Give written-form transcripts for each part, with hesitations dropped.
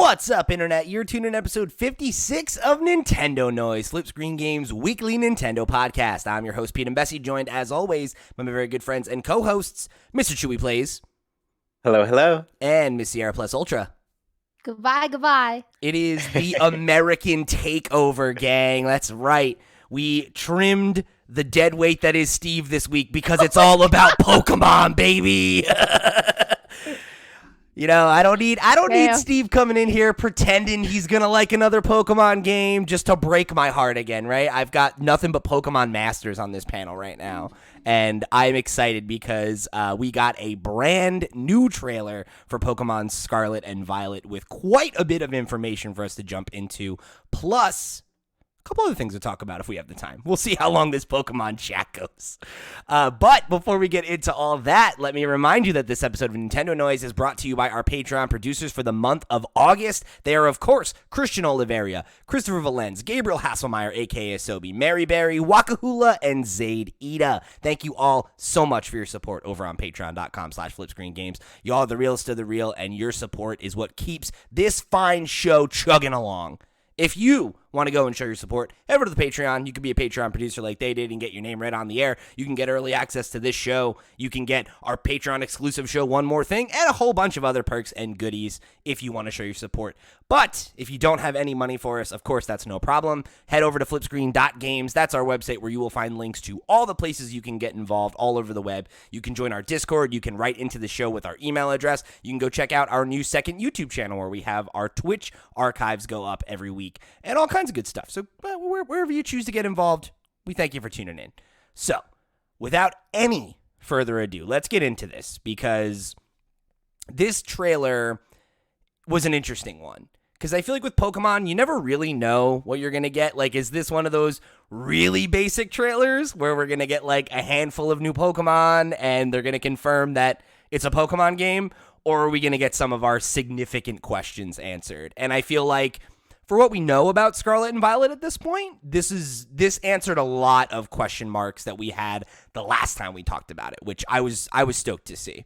What's up, Internet? You're tuning in episode 56 of Nintendo Noise, Flipscreen Games' weekly Nintendo podcast. I'm your host, Pete and Bessie, joined, as always, by my very good friends and co-hosts, Mr. Chuy Plays. Hello, hello. And Miss Sierra Plus Ultra. Goodbye, goodbye. It is the American takeover, gang. That's right. We trimmed the dead weight that is Steve this week because it's all about Pokemon, baby. You know, I don't need Steve coming in here pretending he's going to like another Pokemon game just to break my heart again, right? I've got nothing but Pokemon Masters on this panel right now, and I'm excited because we got a brand new trailer for Pokemon Scarlet and Violet with quite a bit of information for us to jump into, plus a couple other things to talk about if we have the time. We'll see how long this Pokemon chat goes. But before we get into all that, let me remind you that this episode of Nintendo Noise is brought to you by our Patreon producers for the month of August. They are, of course, Christian Oliveria, Christopher Valenz, Gabriel Hasselmeyer, a.k.a. Asobi, Mary Berry, Wakahula, and Zaid Ida. Thank you all so much for your support over on patreon.com/flipscreengames. Y'all are the realest of the real, and your support is what keeps this fine show chugging along. If you want to go and show your support, head over to the Patreon. You can be a Patreon producer like they did and get your name right on the air. You can get early access to this show. You can get our Patreon exclusive show, One More Thing, and a whole bunch of other perks and goodies if you want to show your support. But if you don't have any money for us, of course, that's no problem. Head over to flipscreen.games. That's our website where you will find links to all the places you can get involved all over the web. You can join our Discord. You can write into the show with our email address. You can go check out our new second YouTube channel where we have our Twitch archives go up every week and all kinds of good stuff. So wherever you choose to get involved, we thank you for tuning in. So without any further ado, let's get into this because this trailer was an interesting one. Because I feel like with Pokemon, you never really know what you're going to get. Like, is this one of those really basic trailers where we're going to get like a handful of new Pokemon and they're going to confirm that it's a Pokemon game? Or are we going to get some of our significant questions answered? And I feel like for what we know about Scarlet and Violet at this point, this answered a lot of question marks that we had the last time we talked about it, which I was stoked to see.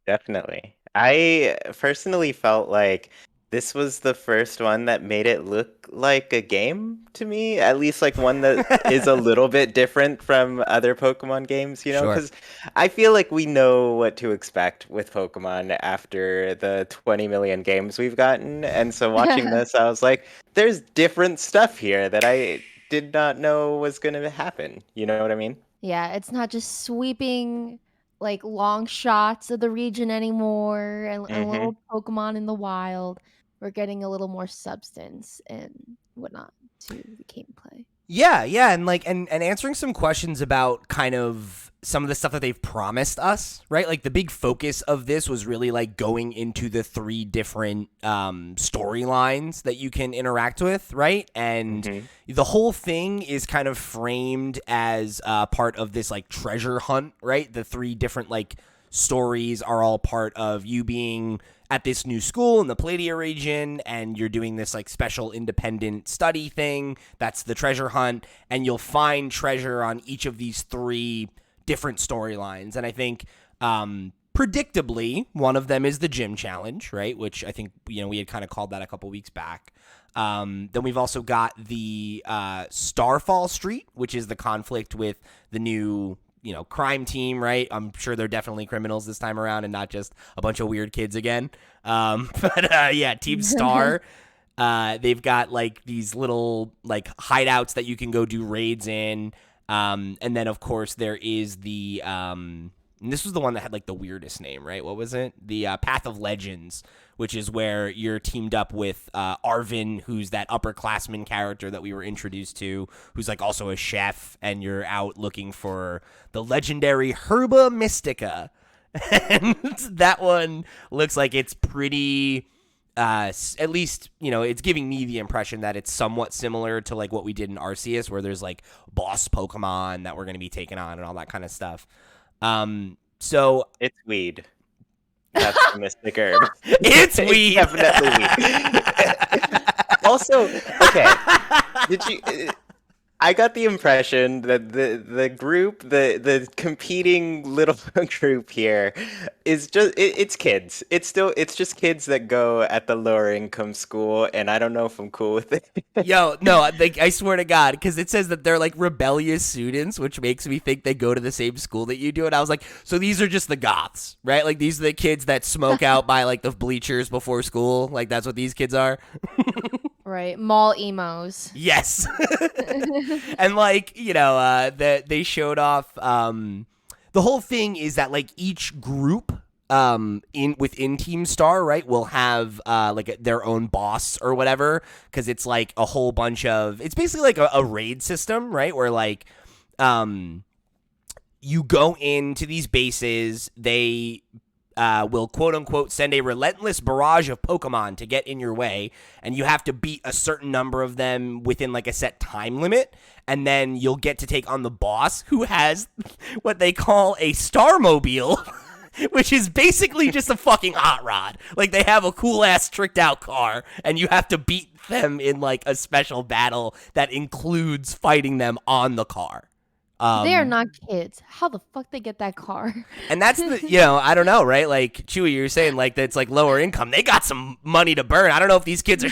Definitely. I personally felt like this was the first one that made it look like a game to me, at least like one that is a little bit different from other Pokemon games, you know, because I feel like we know what to expect with Pokemon after the 20 million games we've gotten. And so watching this, I was like, there's different stuff here that I did not know was going to happen. You know what I mean? Yeah, it's not just sweeping like long shots of the region anymore and little Pokemon in the wild. We're getting a little more substance and whatnot to the gameplay. Yeah, and like and answering some questions about kind of some of the stuff that they've promised us, right? Like the big focus of this was really like going into the three different storylines that you can interact with, right? And the whole thing is kind of framed as part of this like treasure hunt, right? The three different like stories are all part of you being at this new school in the Palladium region, and you're doing this like special independent study thing. That's the treasure hunt, and you'll find treasure on each of these three different storylines. And I think predictably one of them is the gym challenge, right? Which I think, you know, we had kind of called that a couple weeks back. Then we've also got the Starfall Street, which is the conflict with the new, you know, crime team, right? I'm sure they're definitely criminals this time around and not just a bunch of weird kids again. Yeah, Team Star. They've got like these little like hideouts that you can go do raids in. And then of course there is the and this was the one that had like the weirdest name, right? What was it? The Path of Legends, which is where you're teamed up with Arvin, who's that upperclassman character that we were introduced to, who's like also a chef, and you're out looking for the legendary Herba Mystica. And that one looks like it's pretty, at least, you know, it's giving me the impression that it's somewhat similar to like what we did in Arceus, where there's like boss Pokemon that we're going to be taking on and all that kind of stuff. So it's weed. That's the mystic herb. It's weed. Definitely weed. Also, okay. Did you? I got the impression that the group, the competing little group here, is just it's kids. It's just kids that go at the lower income school, and I don't know if I'm cool with it. Yo, no, I swear to God, because it says that they're like rebellious students, which makes me think they go to the same school that you do. And I was like, so these are just the goths, right? Like these are the kids that smoke out by like the bleachers before school. Like that's what these kids are. Right, mall emos. Yes. And like, they showed off the whole thing is that like each group within Team Star, right, will have their own boss or whatever, because it's like a whole bunch of, it's basically like a raid system, right, where like you go into these bases, they will quote unquote send a relentless barrage of Pokemon to get in your way, and you have to beat a certain number of them within like a set time limit, and then you'll get to take on the boss, who has what they call a Starmobile, which is basically just a fucking hot rod. Like they have a cool ass tricked out car, and you have to beat them in like a special battle that includes fighting them on the car. They are not kids. How the fuck they get that car? And that's the, I don't know, right? Like Chewy, you were saying like that's like lower income. They got some money to burn. I don't know if these kids are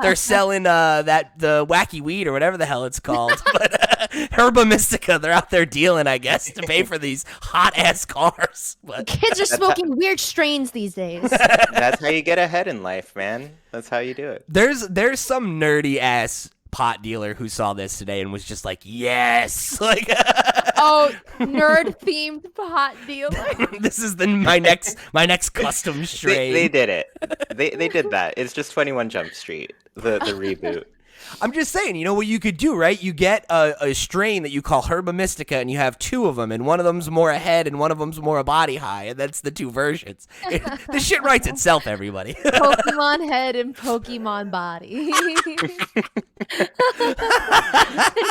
they're selling the wacky weed or whatever the hell it's called. But Herba Mystica, they're out there dealing, I guess, to pay for these hot ass cars. But Kids are smoking weird strains these days. That's how you get ahead in life, man. That's how you do it. There's some nerdy ass pot dealer who saw this today and was just like, yes, like oh, nerd themed pot dealer. This is my next custom strain. They did it. They did that. It's just 21 Jump Street, the reboot. I'm just saying, you know what you could do, right? You get a strain that you call Herba Mystica, and you have two of them, and one of them's more a head, and one of them's more a body high, and that's the two versions. This shit writes itself, everybody. Pokemon head and Pokemon body.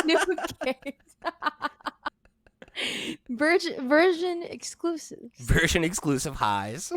New games. Version exclusive. Version exclusive highs.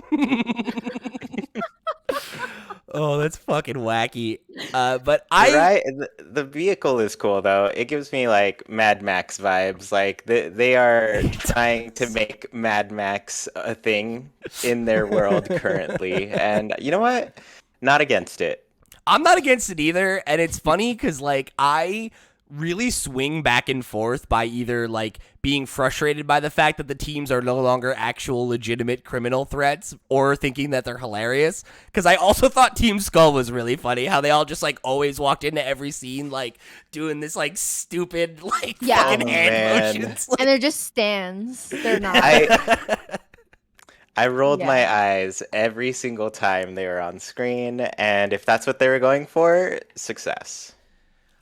Oh, that's fucking wacky. But Right? The vehicle is cool though. It gives me like Mad Max vibes. Like they are trying to make Mad Max a thing in their world currently, and you know what? Not against it. I'm not against it either, and it's funny because like I really swing back and forth by either like being frustrated by the fact that the teams are no longer actual legitimate criminal threats, or thinking that they're hilarious, because I also thought Team Skull was really funny, how they all just like always walked into every scene like doing this like stupid like fucking hand motions, and they're just stands. They're not. I rolled my eyes every single time they were on screen, and if that's what they were going for, success.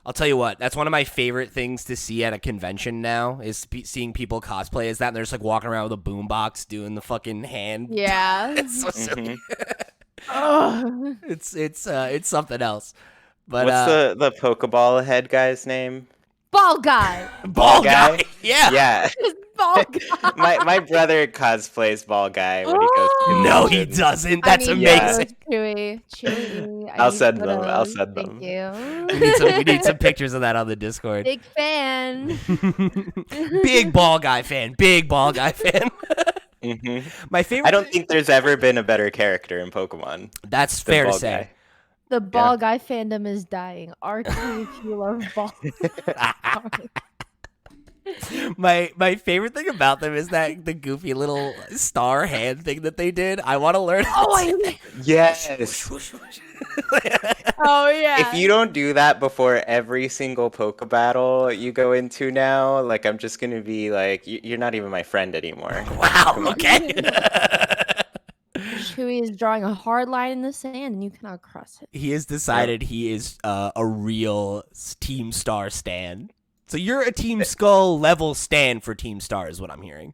I'll tell you what, that's one of my favorite things to see at a convention now, is seeing people cosplay as that, and they're just like walking around with a boombox doing the fucking hand. Yeah. It's so silly. It's something else. But what's the Pokeball head guy's name? Ball guy. Ball guy. Yeah. Yeah. Ball guy. My brother cosplays Ball Guy when he goes to No, he doesn't. That's amazing. Chewy. I'll send them. Thank you. We need some pictures of that on the Discord. Big fan. Big Ball Guy fan. Big Ball Guy fan. My favorite. I don't think there's ever been a better character in Pokemon. That's fair to say. Guy. The Ball Guy fandom is dying. Archie, if you love Ball. My favorite thing about them is that the goofy little star hand thing that they did. I want to learn. Yes. Oh yeah. If you don't do that before every single Poke battle you go into now, like I'm just gonna be like, you're not even my friend anymore. Wow. Okay. Chewy is drawing a hard line in the sand, and you cannot cross it. He has decided he is a real Team Star stan. So you're a Team Skull level stan for Team Star, is what I'm hearing.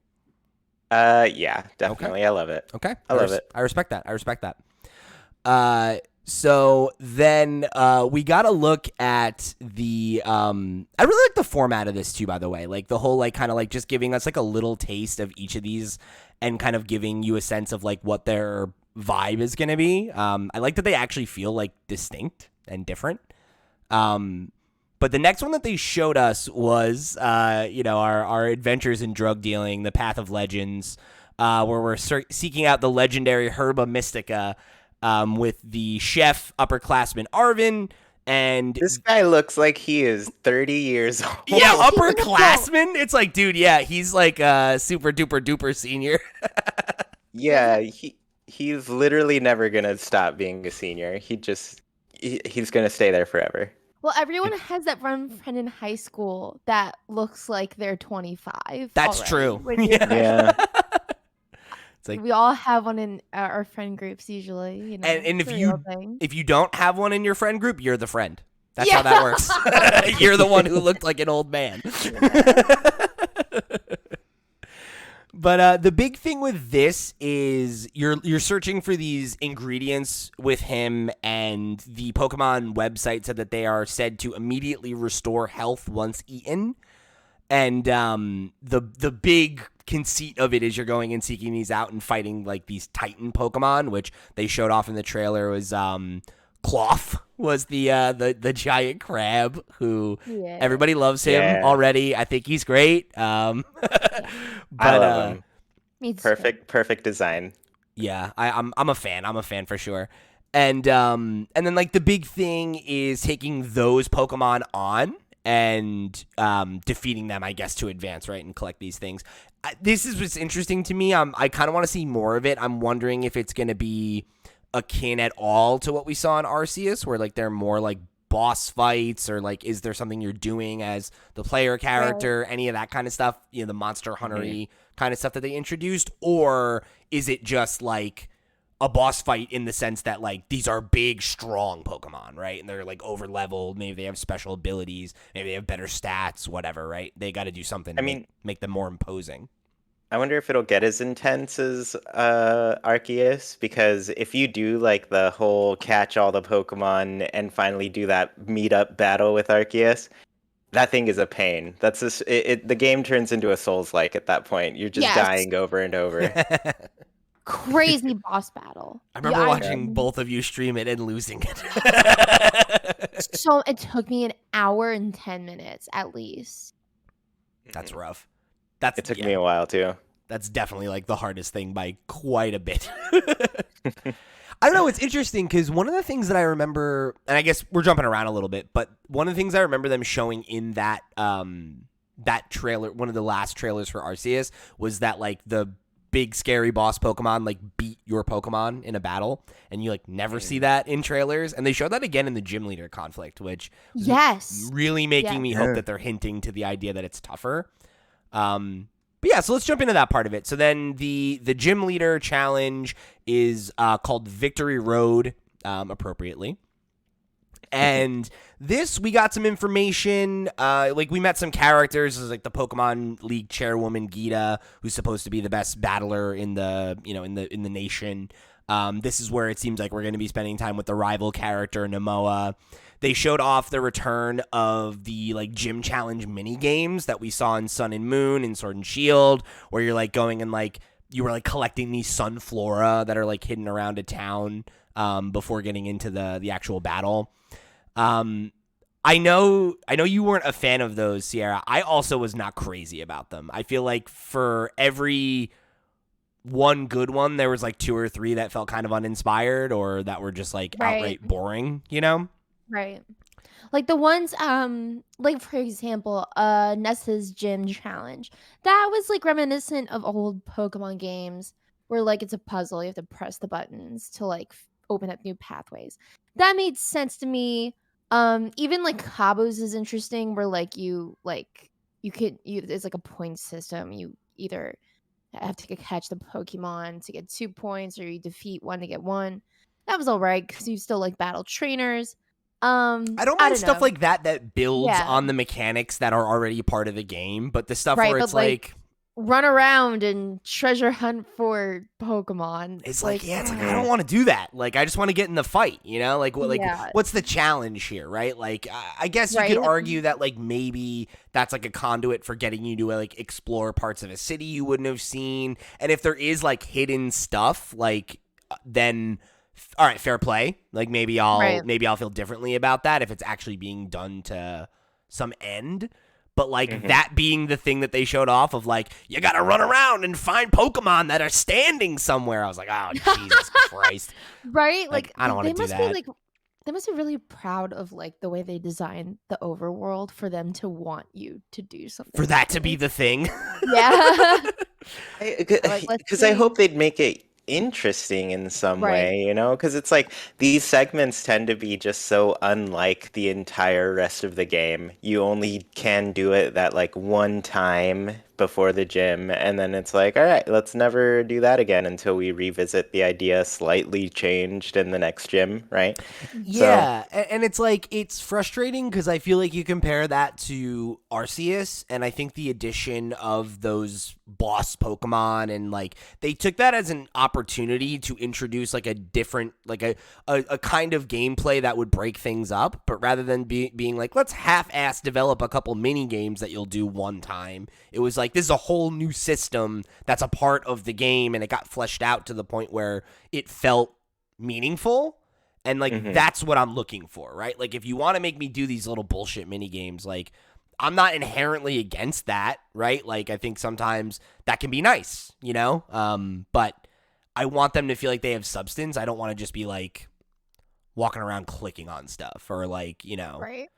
Yeah, definitely. Okay. I love it. Okay. I love it. I respect that. So then we got to look at the I really like the format of this too, by the way. Like the whole like kind of like just giving us like a little taste of each of these and kind of giving you a sense of like what their vibe is going to be. I like that they actually feel like distinct and different. But But the next one that they showed us was, our adventures in drug dealing, the Path of Legends, where we're seeking out the legendary Herba Mystica with the chef upperclassman Arvin. And this guy looks like he is 30 years old. yeah, upperclassman. It's like, dude, yeah, he's like super duper duper senior. Yeah, he's literally never gonna stop being a senior. He's gonna stay there forever. Well, everyone has that one friend in high school that looks like they're 25. That's already, true. when you're Yeah. It's like, we all have one in our friend groups usually, you know. and it's a real thing. if you don't have one in your friend group, you're the friend. That's how that works. You're the one who looked like an old man. But the big thing with this is you're searching for these ingredients with him, and the Pokemon website said that they are said to immediately restore health once eaten. And the big conceit of it is you're going and seeking these out and fighting like these Titan Pokemon, which they showed off in the trailer was Cloth was the giant crab who everybody loves him already. I think he's great. But I love him. Perfect design. Yeah, I'm a fan. I'm a fan for sure. And then like the big thing is taking those Pokemon on and defeating them, I guess, to advance, right, and collect these things. This is what's interesting to me. I kind of want to see more of it. I'm wondering if it's going to be akin at all to what we saw in Arceus, where like they're more like boss fights, or like is there something you're doing as the player character, any of that kind of stuff, the Monster Hunter-y kind of stuff that they introduced, or is it just like a boss fight in the sense that like these are big, strong Pokemon, right? And they're like over leveled. Maybe they have special abilities. Maybe they have better stats. Whatever, right? They got to do something. To make them more imposing. I wonder if it'll get as intense as Arceus, because if you do like the whole catch all the Pokemon and finally do that meet-up battle with Arceus, that thing is a pain. That's the game turns into a Souls-like at that point. You're just dying over and over. Crazy boss battle. I remember watching both of you stream it and losing it. So it took me an hour and 10 minutes at least. That's rough. It took me a while too. That's definitely like the hardest thing by quite a bit. I don't know. It's interesting because one of the things that I remember, and I guess we're jumping around a little bit, but one of the things I remember them showing in that that trailer, one of the last trailers for Arceus, was that like the big scary boss Pokemon like beat your Pokemon in a battle, and you like never see that in trailers. And they showed that again in the gym leader conflict, which really making me hope that they're hinting to the idea that it's tougher. But yeah, so let's jump into that part of it. So then the gym leader challenge is called Victory Road, appropriately. And this, we got some information. Like we met some characters. There's like the Pokemon League chairwoman Gita, who's supposed to be the best battler in the in the nation. This is where it seems like we're going to be spending time with the rival character Nomoa. They showed off the return of the like gym challenge mini games that we saw in Sun and Moon and Sword and Shield, where you're like going and like you were like collecting these sun flora that are like hidden around a town before getting into the actual battle. I know you weren't a fan of those, Sierra. I also was not crazy about them. I feel like for every one good one, there was like 2 or 3 that felt kind of uninspired or that were just like outright boring, Right. Like the ones, like for example, Nessa's gym challenge. That was like reminiscent of old Pokemon games where like it's a puzzle. You have to press the buttons to like open up new pathways. That made sense to me. Even like Cabo's is interesting where like it's like a point system. You either have to catch the Pokemon to get 2 points or you defeat one to get 1. That was all right because you still like battle trainers. I don't mind stuff like that builds on the mechanics that are already part of the game, but the stuff where it's like run around and treasure hunt for Pokemon. It's like I don't want to do that. Like I just want to get in the fight, Like what's the challenge here, right? Like I guess you could argue that like maybe that's like a conduit for getting you to like explore parts of a city you wouldn't have seen. And if there is like hidden stuff, like then all right, fair play. Like maybe I'll feel differently about that if it's actually being done to some end. But, like, Mhm. that being the thing that they showed off of, like, you got to run around and find Pokemon that are standing somewhere. I was like, oh, Jesus Christ. Right? Like, Like, I don't want to they do must be, that. like they must be really proud of, like, the way they designed the overworld for them to want you to do something For like that to be this. the thing. Yeah. Like, let's Because I hope see. they'd make it interesting in some Right. way, because it's like these segments tend to be just so unlike the entire rest of the game. You only can do it that like one time before the gym, and then it's like, all right, let's never do that again until we revisit the idea slightly changed in the next gym, right? So, Yeah, and it's like it's frustrating because I feel like you compare that to Arceus, and I think the addition of those boss Pokemon and like they took that as an opportunity to introduce like a different like a kind of gameplay that would break things up, but rather than being like let's half-ass develop a couple mini games that you'll do one time, it was like this is a whole new system that's a part of the game, and it got fleshed out to the point where it felt meaningful. And, like, mhm. that's what I'm looking for, right? Like, if you want to make me do these little bullshit mini games, like, I'm not inherently against that, right? Like, I think sometimes that can be nice, But I want them to feel like they have substance. I don't want to just be, like, walking around clicking on stuff or, like, Right.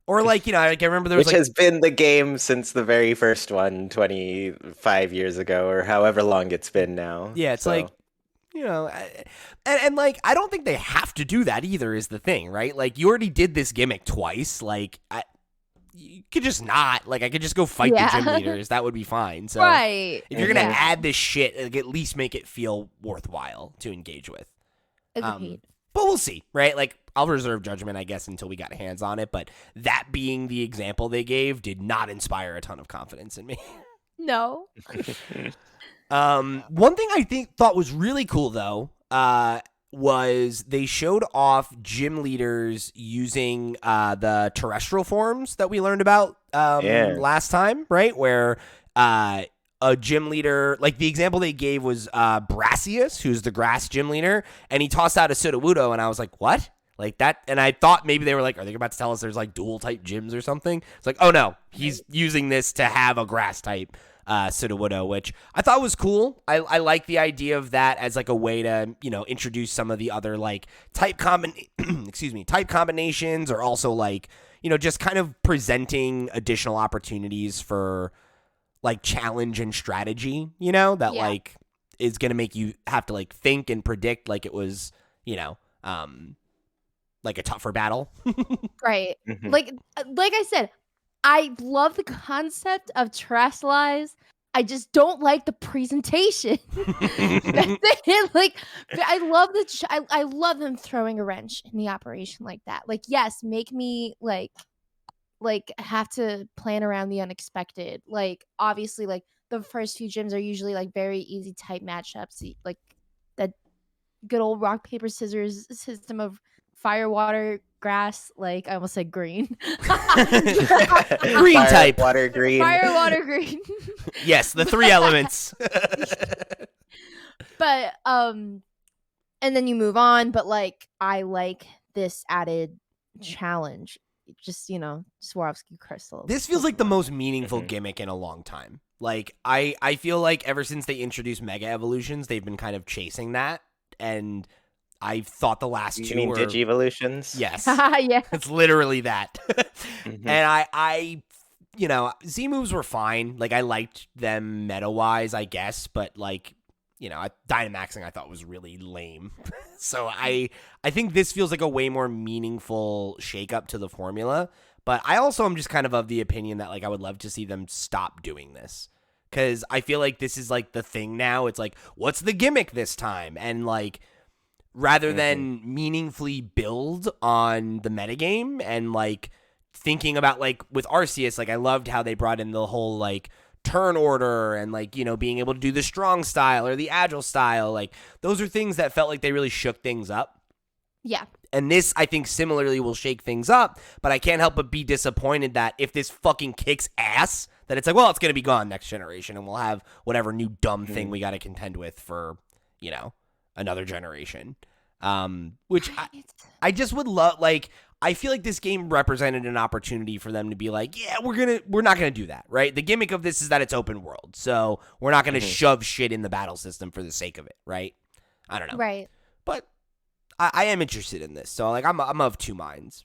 or, like, like, I remember there was, Which like, has been the game since the very first one 25 years ago, or however long it's been now. yeah, it's like, So, and like I don't think they have to do that either is the thing, right? Like you already did this gimmick twice. Like you could just not. Like I could just go fight the gym Yeah. leaders. That would be fine. So Right. if you're gonna Mhm. Yeah. add this shit, like, at least make it feel worthwhile to engage with. Agreed. But we'll see, right? Like I'll reserve judgment, I guess, until we got hands on it. But that being the example they gave did not inspire a ton of confidence in me. No. One thing I thought was really cool though, was they showed off gym leaders using the terrestrial forms that we learned about Yeah. last time, right? Where a gym leader, like the example they gave was Brassius, who's the grass gym leader, and he tossed out a Sudowoodo, and I was like, what? Like that, and I thought maybe they were like, are they about to tell us there's like dual type gyms or something? It's like, oh no, he's using this to have a grass type Sudowoodo, which I thought was cool. I like the idea of that as like a way to, introduce some of the other like type type combinations, or also like, just kind of presenting additional opportunities for like challenge and strategy, that Yeah. like is going to make you have to like think and predict like it was, like a tougher battle. Right. Mhm. Like I said, I love the concept of Terastalize. I just don't like the presentation. That's it. Like I love I love them throwing a wrench in the operation like that. Like yes, make me like have to plan around the unexpected. Like obviously like the first few gyms are usually like very easy type matchups. Like that good old rock paper scissors system of fire, water, grass. Like I almost said green. Green Fire, type. water, green. Fire, water, green. Yes, the three elements. But and then you move on, but like I like this added challenge. Just, Swarovski crystal. This feels like the Pokemon. most meaningful Mhm. gimmick in a long time. Like I feel like ever since they introduced Mega Evolutions, they've been kind of chasing that, and I thought the last You two mean were Digivolutions? yes, Yeah. it's literally that. Mhm. And I Z moves were fine. Like I liked them meta wise, I guess, but like Dynamaxing I thought was really lame. So I think this feels like a way more meaningful shakeup to the formula. But I also am just kind of the opinion that like I would love to see them stop doing this. Cause I feel like this is like the thing now. It's like, what's the gimmick this time? And like rather than meaningfully build on the metagame and like thinking about like with Arceus, like I loved how they brought in the whole like turn order and like being able to do the strong style or the agile style. Like those are things that felt like they really shook things up. Yeah. And this, I think, similarly will shake things up, but I can't help but be disappointed that if this fucking kicks ass, that it's like, well, it's going to be gone next generation, and we'll have whatever new dumb thing we got to contend with for, another generation. Which I just would love, like, I feel like this game represented an opportunity for them to be like, yeah, we're not gonna do that, right? The gimmick of this is that it's open world, so we're not gonna shove shit in the battle system for the sake of it, right? I don't know, Right. but I am interested in this, so like I'm of two minds.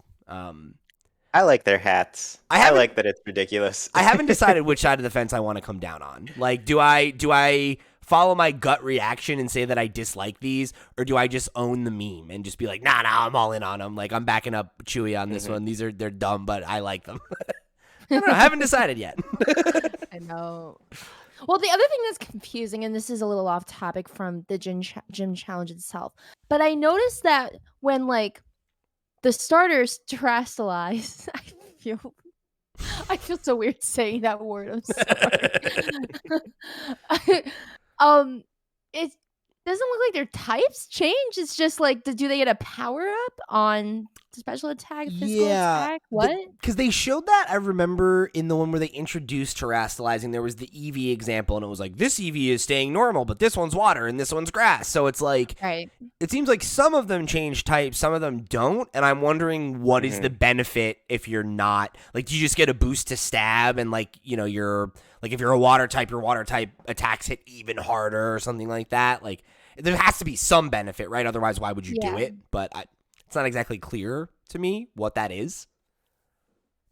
I like their hats. I like that it's ridiculous. I haven't decided which side of the fence I want to come down on. Like, do I follow my gut reaction and say that I dislike these, or do I just own the meme and just be like, nah, I'm all in on them. Like, I'm backing up Chuy on this one. They're dumb, but I like them. I don't know. I haven't decided yet. I know. Well, the other thing that's confusing, and this is a little off topic from the gym challenge itself, but I noticed that when like the starters terastalize, I feel so weird saying that word. I'm sorry. It doesn't look like their types change. It's just like, do they get a power up on special attack, physical attack? What? Because they showed that, I remember, in the one where they introduced terastalizing, there was the EV example, and it was like, this EV is staying normal, but this one's water, and this one's grass. So it's like, right. It seems like some of them change types, some of them don't, and I'm wondering what is the benefit if you're not, like, do you just get a boost to stab, and like, you know, you're, like, if you're a water type, your water type attacks hit even harder or something like that? Like, there has to be some benefit, right? Otherwise, why would you do it? But it's not exactly clear to me what that is.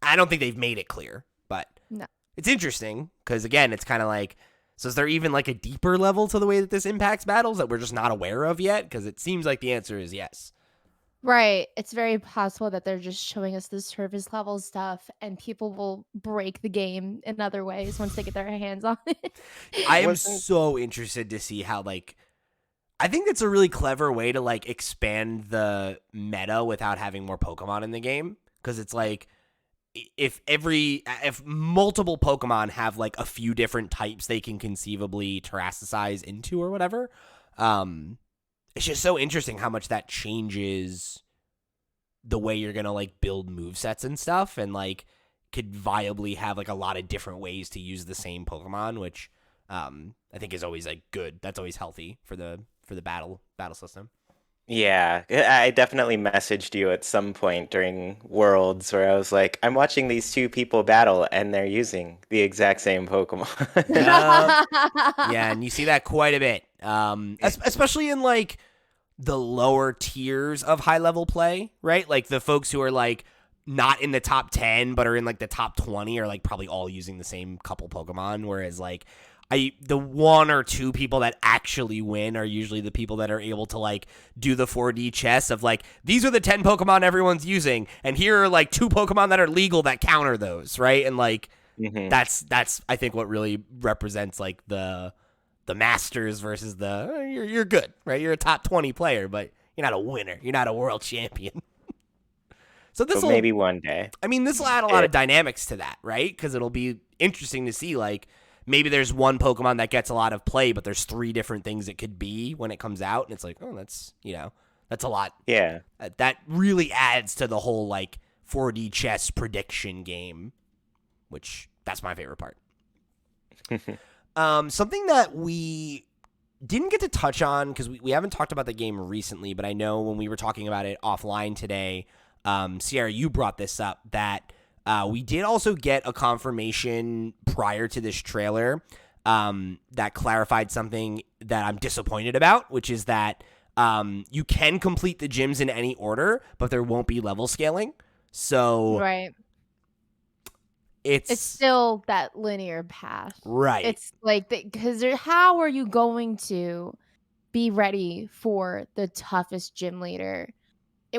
I don't think they've made it clear, but no. It's interesting because, again, it's kind of like, so is there even like a deeper level to the way that this impacts battles that we're just not aware of yet? Because it seems like the answer is yes. Right. It's very possible that they're just showing us the surface level stuff and people will break the game in other ways once they get their hands on it. I am so interested to see how, like, I think that's a really clever way to like expand the meta without having more Pokemon in the game. Because it's like, if multiple Pokemon have like a few different types they can conceivably terasticize into or whatever, it's just so interesting how much that changes the way you're gonna like build movesets and stuff, and like could viably have like a lot of different ways to use the same Pokemon, which I think is always like good. That's always healthy for the battle system. Yeah, I definitely messaged you at some point during Worlds where I was like, I'm watching these two people battle and they're using the exact same Pokemon. Yeah, and you see that quite a bit, especially in like the lower tiers of high level play, right? Like the folks who are like not in the top 10 but are in like the top 20 are like probably all using the same couple Pokemon, whereas like the one or two people that actually win are usually the people that are able to like do the 4D chess of like, these are the 10 Pokemon everyone's using, and here are like 2 Pokemon that are legal that counter those, right? And like that's I think what really represents like the masters versus the you're good, right? You're a top 20 player, but you're not a winner. You're not a world champion. So this will maybe one day. I mean, this will add a lot of dynamics to that, right? Because it'll be interesting to see like, maybe there's one Pokemon that gets a lot of play, but there's 3 different things it could be when it comes out. And it's like, oh, that's, you know, that's a lot. Yeah. That really adds to the whole, like, 4D chess prediction game, which that's my favorite part. Something that we didn't get to touch on, because we haven't talked about the game recently, but I know when we were talking about it offline today, Sierra, you brought this up, that we did also get a confirmation prior to this trailer that clarified something that I'm disappointed about, which is that you can complete the gyms in any order, but there won't be level scaling. So right. It's still that linear path. Right. It's like, because how are you going to be ready for the toughest gym leader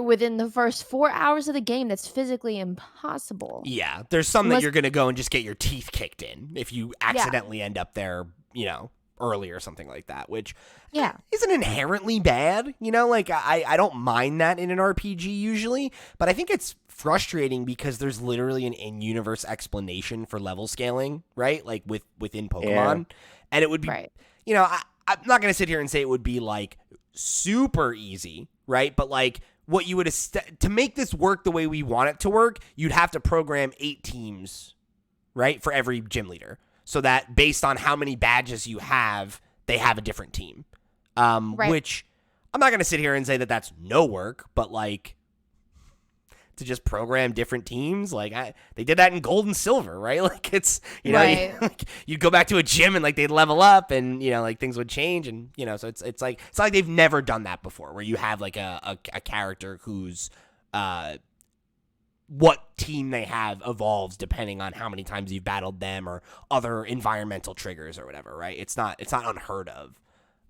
within the first 4 hours of the game? That's physically impossible. Yeah, there's some that you're going to go and just get your teeth kicked in if you accidentally end up there, you know, early or something like that, which isn't inherently bad. You know, like I don't mind that in an RPG usually, but I think it's frustrating because there's literally an in-universe explanation for level scaling, right? Like within Pokemon. And it would be, you know, I'm not going to sit here and say it would be like super easy, right? But like, what you would to make this work the way we want it to work, you'd have to program 8 teams, right, for every gym leader, so that based on how many badges you have, they have a different team. Which I'm not going to sit here and say that that's no work, but like to just program different teams. Like they did that in Gold and Silver, right? Like it's Right. you'd go back to a gym and like they'd level up and like things would change and so it's like they've never done that before where you have like a character who's what team they have evolves depending on how many times you've battled them or other environmental triggers or whatever, right? It's not unheard of.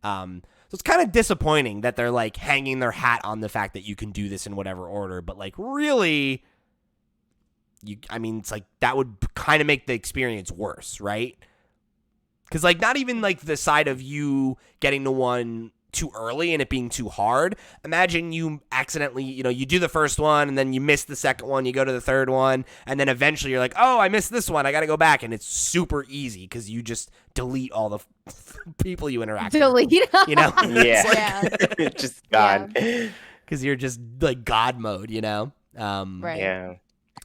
So it's kind of disappointing that they're like hanging their hat on the fact that you can do this in whatever order, but like really, it's like that would kind of make the experience worse, right? Because like not even like the side of you getting to one too early and it being too hard. Imagine you accidentally, you do the first one and then you miss the second one, you go to the third one, and then eventually you're like, oh, I missed this one, I got to go back, and it's super easy because you just delete all the people you interact with. Yeah. Just gone. Because you're just like God mode, Right. Yeah.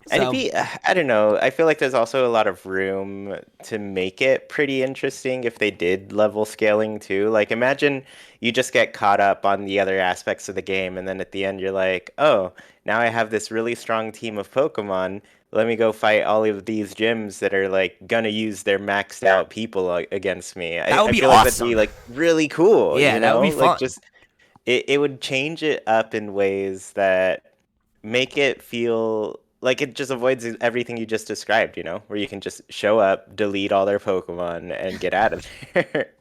And it'd be, I don't know, I feel like there's also a lot of room to make it pretty interesting if they did level scaling too. Like imagine you just get caught up on the other aspects of the game and then at the end you're like, oh, now I have this really strong team of Pokemon. Let me go fight all of these gyms that are like gonna use their maxed out people against me. That would be feel awesome. Like that'd be like really cool. Yeah, that would be fun. Like just it would change it up in ways that make it feel like it just avoids everything you just described, where you can just show up, delete all their Pokemon, and get out of there.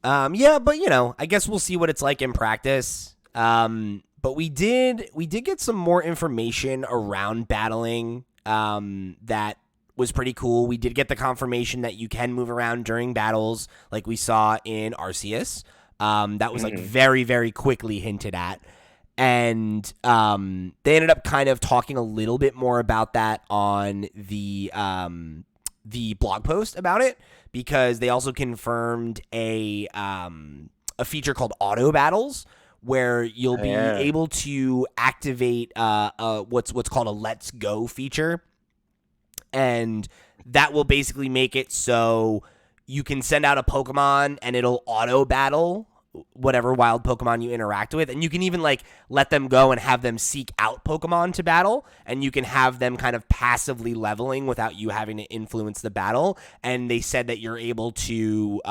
Yeah, but I guess we'll see what it's like in practice. But we did get some more information around battling that was pretty cool. We did get the confirmation that you can move around during battles like we saw in Arceus. That was like very, very quickly hinted at. And they ended up kind of talking a little bit more about that on the blog post about it, because they also confirmed a feature called auto battles where you'll be able to activate what's called a Let's Go feature, and that will basically make it so you can send out a Pokemon and it'll auto battle whatever wild Pokemon you interact with, and you can even like let them go and have them seek out Pokemon to battle, and you can have them kind of passively leveling without you having to influence the battle. And they said that you're able to you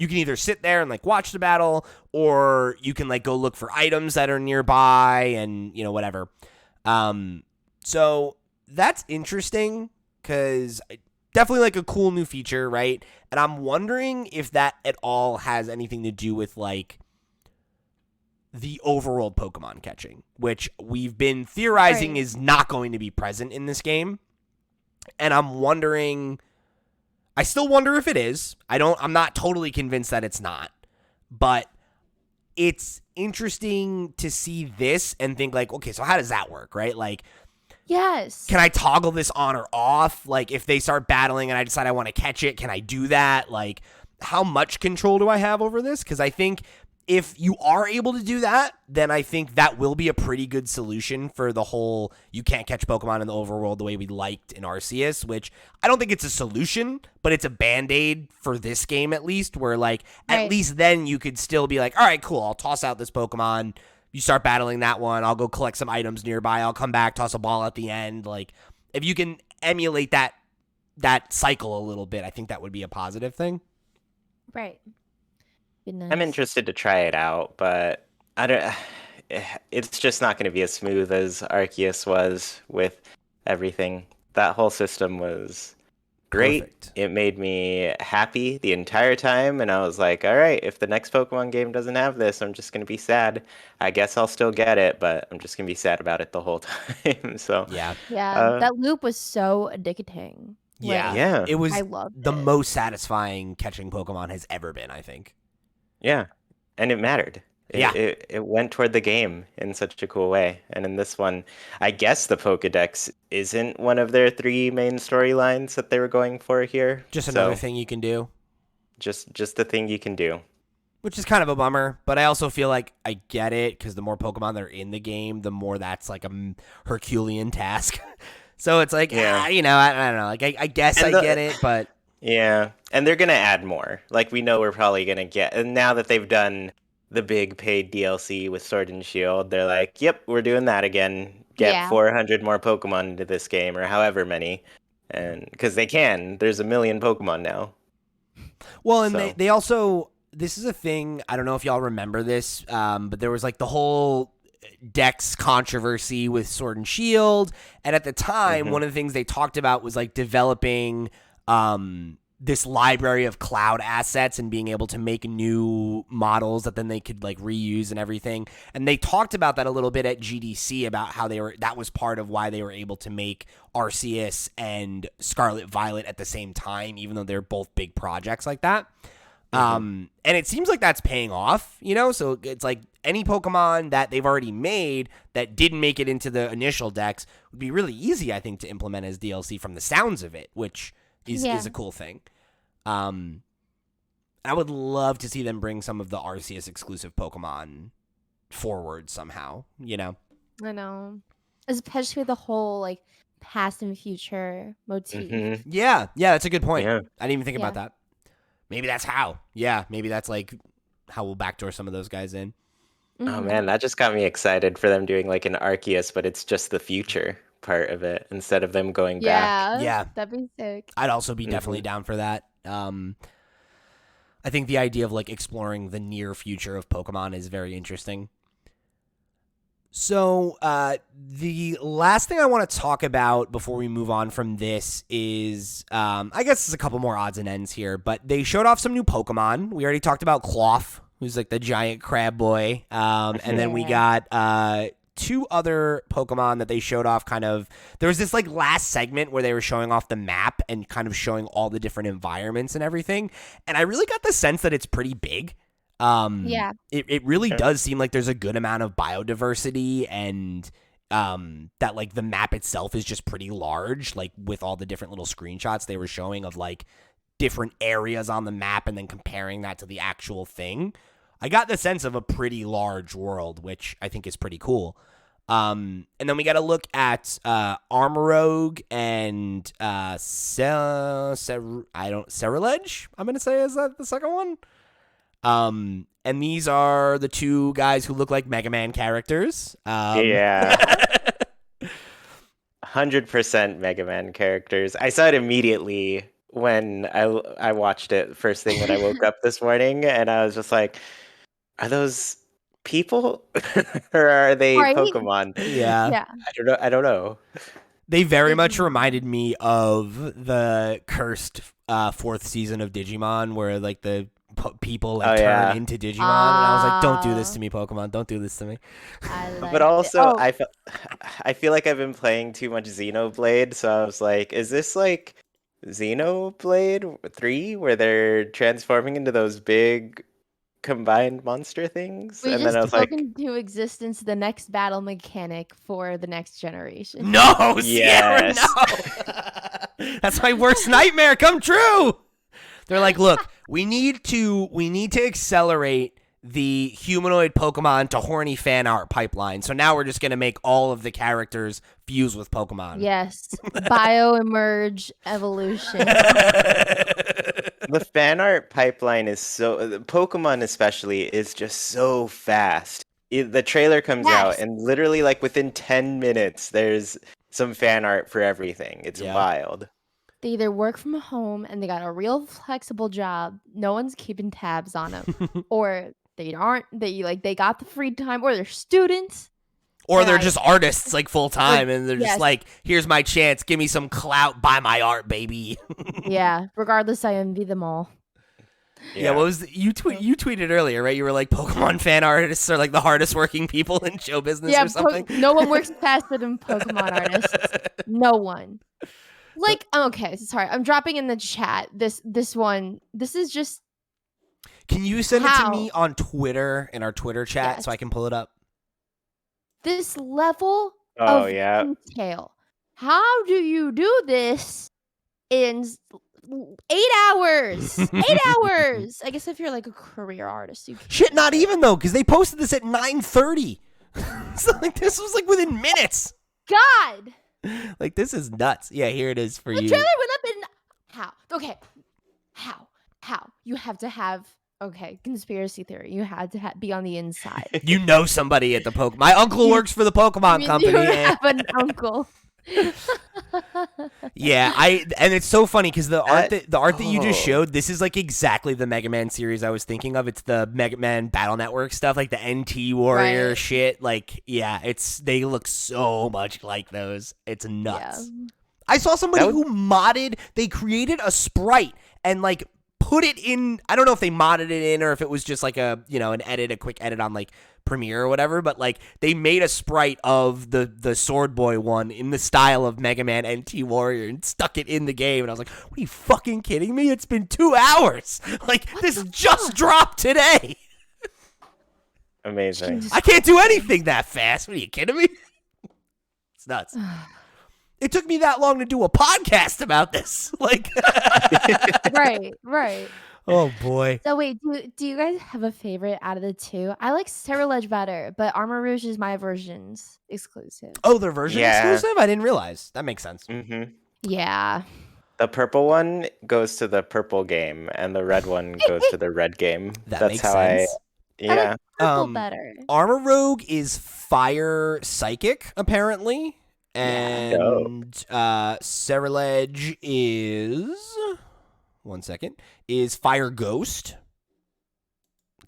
can either sit there and like watch the battle, or you can like go look for items that are nearby and whatever. So that's interesting because definitely like a cool new feature, right? And I'm wondering if that at all has anything to do with like the overworld Pokemon catching, which we've been theorizing is not going to be present in this game. And I'm wondering, I still wonder if it is. I'm not totally convinced that it's not, but it's interesting to see this and think like, okay, so how does that work, right? Like, yes. Can I toggle this on or off? Like, if they start battling and I decide I want to catch it, can I do that? Like, how much control do I have over this? Because I think if you are able to do that, then I think that will be a pretty good solution for the whole you can't catch Pokemon in the overworld the way we liked in Arceus, which I don't think it's a solution, but it's a Band-Aid for this game at least, where, like, at least then you could still be like, all right, cool, I'll toss out this Pokemon. You start battling that one. I'll go collect some items nearby. I'll come back, toss a ball at the end. Like, if you can emulate that cycle a little bit, I think that would be a positive thing. Right. I'm interested to try it out, but I don't. It's just not going to be as smooth as Arceus was with everything. That whole system was great. Perfect. It made me happy the entire time, and I was like, all right, if the next Pokemon game doesn't have this, I'm just going to be sad. I guess I'll still get it, but I'm just going to be sad about it the whole time. So yeah, that loop was so addicting. Yeah. It was I loved the it. most satisfying catching Pokemon has ever been, I think. Yeah, and it mattered. It went toward the game in such a cool way. And in this one, I guess the Pokedex isn't one of their 3 main storylines that they were going for here. Just another thing you can do. Just the thing you can do. Which is kind of a bummer, but I also feel like I get it, because the more Pokemon that are in the game, the more that's like a Herculean task. So it's like, I don't know. Like, I guess I get it, but... Yeah, and they're going to add more. Like, we know we're probably going to get... And now that they've done the big paid DLC with Sword and Shield, they're like, "Yep, we're doing that again. Get Yeah. 400 more Pokemon into this game, or however many." And because they can, there's a million Pokemon now. Well, and So they also, this is a thing, I don't know if y'all remember this, but there was like the whole Dex controversy with Sword and Shield, and at the time, one of the things they talked about was like developing this library of cloud assets and being able to make new models that then they could like reuse and everything. And they talked about that a little bit at GDC about how that was part of why they were able to make Arceus and Scarlet Violet at the same time, even though they're both big projects like that. And it seems like that's paying off, you know? So it's like any Pokemon that they've already made that didn't make it into the initial decks would be really easy, I think, to implement as DLC from the sounds of it, which is a cool thing. I would love to see them bring some of the Arceus exclusive Pokemon forward somehow, you know? I know. Especially the whole like past and future motif. Yeah, that's a good point. Yeah. I didn't even think about that. Maybe that's how. Yeah, maybe that's like how we'll backdoor some of those guys in. Oh man, that just got me excited for them doing like an Arceus, but it's just the future part of it instead of them going back. Yeah. That'd be sick. I'd also be definitely down for that. I think the idea of like exploring the near future of Pokemon is very interesting. So the last thing I want to talk about before we move on from this is, I guess there's a couple more odds and ends here, but they showed off some new Pokemon. We already talked about Cloth, who's like the giant crab boy. And then we got two other Pokemon that they showed off kind of. There was this like last segment where they were showing off the map and kind of showing all the different environments and everything. And I really got the sense that it's pretty big. It really does seem like there's a good amount of biodiversity and that like the map itself is just pretty large, like with all the different little screenshots they were showing of like different areas on the map and then comparing that to the actual thing. I got the sense of a pretty large world, which I think is pretty cool. And then we got to look at Armorogue and Ceruledge, I'm going to say, is that the second one? And these are the two guys who look like Mega Man characters. Yeah. 100% Mega Man characters. I saw it immediately when I watched it first thing when I woke up this morning, and I was just like, are those people or are they Pokemon? Yeah. I don't know. They very much reminded me of the cursed fourth season of Digimon where like the people like turn into Digimon, and I was like, don't do this to me, Pokemon, don't do this to me. But also I feel like I've been playing too much Xenoblade, so I was like, is this like Xenoblade 3 where they're transforming into those big combined monster things? We And just then I was spoke like, into existence the next battle mechanic for the next generation. No, Sierra, no. That's my worst nightmare come true. They're like, look, we need to accelerate the humanoid Pokemon to horny fan art pipeline. So now we're just going to make all of the characters fuse with Pokemon. Yes. Bio-emerge evolution. the fan art pipeline is Pokemon especially is just so fast. The trailer comes out and literally like within 10 minutes there's some fan art for everything. It's wild. They either work from home and they got a real flexible job, no one's keeping tabs on them, or they got the free time, or they're students, or they're just artists like full time, and they're just like, here's my chance, give me some clout, buy my art, baby. Yeah, regardless, I envy them all. Yeah, what was you tweeted earlier, right? You were like, Pokemon fan artists are like the hardest working people in show business or something. No one works faster than Pokemon artists. No one. Like, okay, sorry, I'm dropping in the chat. This is just. Can you send it to me on Twitter, in our Twitter chat, so I can pull it up? This level of detail. How do you do this in 8 hours? 8 hours. I guess if you're like a career artist, you can. Shit, not even though, because they posted this at 9:30. So like this was like within minutes. God. Like, this is nuts. Yeah, here it is for you. The trailer went up in... How? Okay. How? You have to have... Okay, conspiracy theory. You had to be on the inside. You know somebody at the Pokemon. My uncle You, works for the you Pokemon mean you company. And have an uncle? yeah, and it's so funny because the art that you just Oh, showed, this is like exactly the Mega Man series I was thinking of. It's the Mega Man Battle Network stuff, like the NT Warrior Right. shit. Like, yeah, they look so much like those. It's Yeah. nuts. I saw somebody that would who modded. They created a sprite and like put it in. I don't know if they modded it in or if it was just like a a quick edit on like Premiere or whatever. But like they made a sprite of the Sword Boy one in the style of Mega Man NT Warrior and stuck it in the game. And I was like, "What are you fucking kidding me? It's been 2 hours. Like What this the just fuck? dropped today. amazing. Jesus I can't do anything that fast. What are you kidding me? It's nuts." It took me that long to do a podcast about this. Like, Right, right. oh boy. So wait, do you guys have a favorite out of the two? I like Ledge better, but Armor Rouge is my version's exclusive. Oh, they're version Yeah. exclusive? I didn't realize. That makes sense. Yeah. The purple one goes to the purple game, and the red one goes to the red game. That That's makes how sense. I like yeah. purple better. Armor Rogue is fire psychic, apparently. Yeah. And Ceruledge is is fire ghost.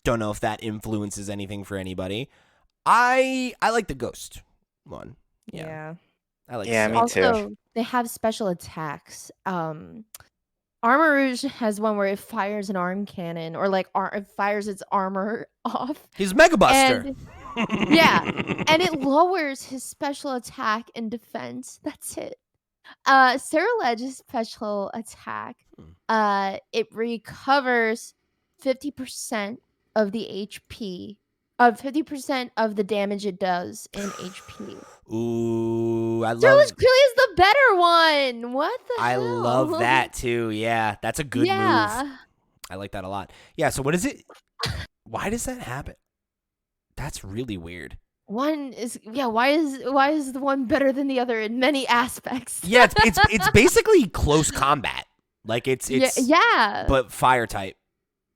Don't know if that influences anything for anybody. I like the ghost one. Yeah. I like Yeah, Ceruledge. me too. Also, they have special attacks. Armor Rouge has one where it fires an arm cannon or like it fires its armor off. He's Mega Buster. And yeah, and it lowers his special attack and defense. That's it. Ceruledge's special attack, it recovers 50% of the HP, 50% of the damage it does in HP. Ooh, I Ceruledge love clearly is the better one. What the hell? I love that too. Yeah, that's a good move. Yeah. I like that a lot. Yeah, so what is it? Why does that happen? That's really weird. One is why is the one better than the other in many aspects? Yeah, it's basically close combat. Like it's yeah. but fire type.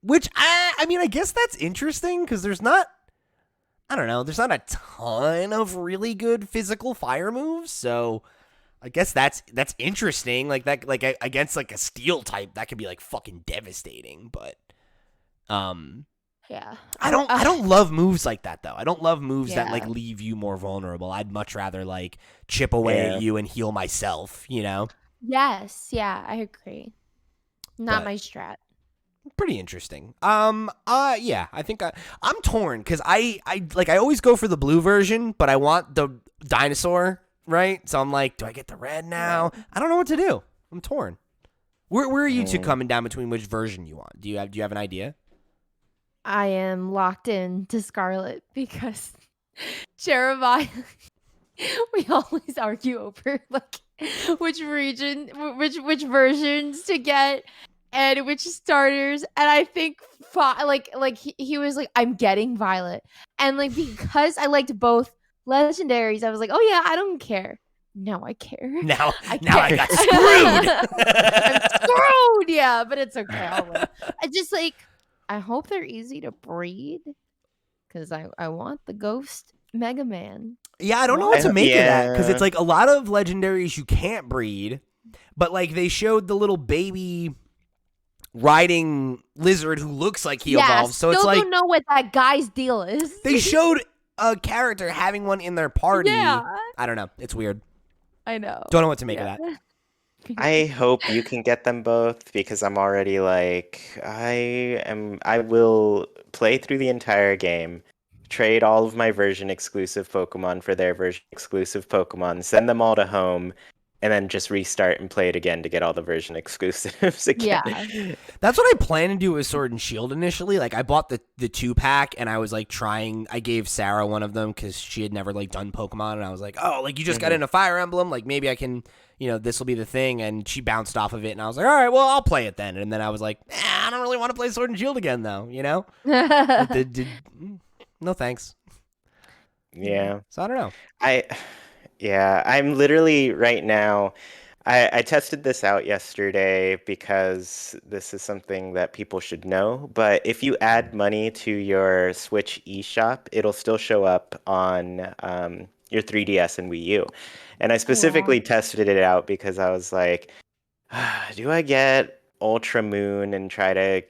Which I mean, I guess that's interesting because there's not a ton of really good physical fire moves, so I guess that's interesting. Like that, like against like a steel type, that could be like fucking devastating. But yeah, I don't love moves like that though. I don't love moves that Yeah. like leave you more vulnerable. I'd much rather like chip away at you and heal myself. You know, Yes, yeah, I agree. Not But- my strat. pretty interesting. Yeah, I think I'm torn because I always go for the blue version, but I want the dinosaur, right? So I'm like, do I get the red now? I don't know what to do. I'm torn. Where are you two coming down between which version you want? Do you have an idea? I am locked in to Scarlet because Sharabai, we always argue over like which versions to get and which starters, and I think he was like, I'm getting Violet, and like because I liked both legendaries, I was like, oh yeah, I don't care. Now I care. Now I care. got screwed. I'm screwed. Yeah, but it's okay. I'll win. I just like. I hope they're easy to breed because I want the ghost Mega Man. Yeah, I don't know what to make of that because it's Yeah. like a lot of legendaries you can't breed, but like they showed the little baby riding lizard who looks like he evolves. So it's still like don't know what that guy's deal is. they showed a character having one in their party. Yeah, I don't know. It's weird. I know. Don't know what to make of that. I hope you can get them both because I'm already like I will play through the entire game, trade all of my version exclusive Pokemon for their version exclusive Pokemon, send them all to home, and then just restart and play it again to get all the version exclusives again. Yeah. That's what I plan to do with Sword and Shield initially. Like I bought the 2-pack and I was like I gave Sarah one of them because she had never like done Pokemon and I was like, oh, like you just got into Fire Emblem, like maybe I can, this will be the thing. And she bounced off of it and I was like, all right, well I'll play it then. And then I was like, I don't really want to play Sword and Shield again though, Like, no thanks. Yeah. So I don't know. I'm literally right now, I tested this out yesterday because this is something that people should know. But if you add money to your Switch eShop, it'll still show up on your 3DS and Wii U. And I Oh wow. specifically tested it out because I was like, do I get Ultra Moon and try to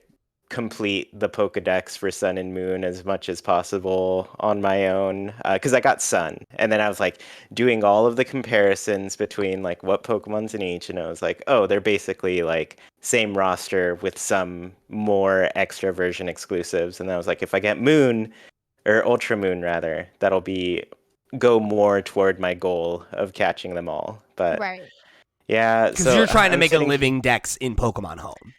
complete the Pokedex for Sun and Moon as much as possible on my own? Because I got Sun, and then I was like doing all of the comparisons between like what Pokemon's in each, and I was like, oh, they're basically like same roster with some more extra version exclusives. And I was like, if I get Moon or Ultra Moon rather, that'll be go more toward my goal of catching them all. But Right. yeah, Because so you're trying to I'm make a sitting here. living Dex in Pokemon Home.